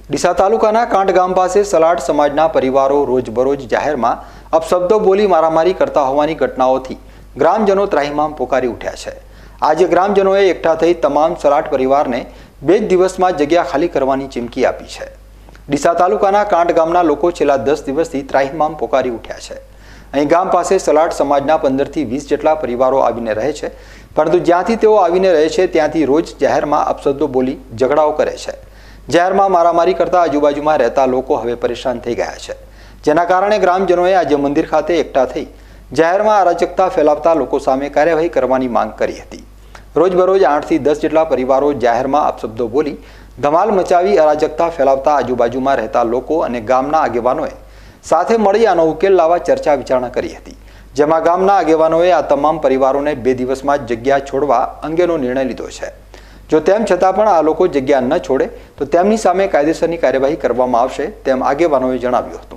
ડીસા તાલુકાના કાંઠ ગામ પાસે સલાટ સમાજના પરિવારો રોજબરોજ જાહેરમાં અપશબ્દો બોલી મારામારી કરતા હોવાની ઘટનાઓથી ગ્રામજનો ત્રાહિમામ પોકારી ઉઠ્યા છે। આજે ગ્રામજનોએ એકઠા થઈ તમામ સલાટ પરિવારને 2 દિવસમાં જગ્યા ખાલી કરવાની ચીમકી આપી છે। ડીસા તાલુકાના કાંઠ ગામના લોકો છેલ્લા 10 દિવસથી ત્રાહિમામ પોકારી ઉઠ્યા છે। અહીં ગામ પાસે સલાટ સમાજના 15 થી 20 જેટલા પરિવારો આવીને રહે છે, પરંતુ જ્યાંથી તેઓ આવીને રહે છે ત્યાંથી રોજ જાહેરમાં અપશબ્દો બોલી ઝઘડાઓ કરે છે। જાહેરમાં મારામારી કરતા આજુબાજુમાં રહેતા લોકો હવે પરેશાન થઈ ગયા છે, જેના કારણે ગ્રામજનોએ આજે મંદિર ખાતે એકઠા થઈ જાહેરમાં અરાજકતા ફેલાવતા લોકો સામે કાર્યવાહી કરવાની માંગ કરી હતી। રોજબરોજ 8 થી 10 જેટલા પરિવારો જાહેરમાં અપશબ્દો બોલી ધમાલ મચાવી અરાજકતા ફેલાવતા આજુબાજુમાં રહેતા લોકો અને ગામના આગેવાનોએ સાથે મળી આનો ઉકેલ લાવવા ચર્ચા વિચારણા કરી હતી, જેમાં ગામના આગેવાનોએ આ તમામ પરિવારોને 2 દિવસમાં જગ્યા છોડવા અંગેનો નિર્ણય લીધો છે। જો તેમ છતાં પણ આ લોકો જગ્યા ન છોડે તો તેમની સામે કાયદેસરની કાર્યવાહી કરવામાં આવશે તેમ આગેવાનોએ જણાવ્યું હતું।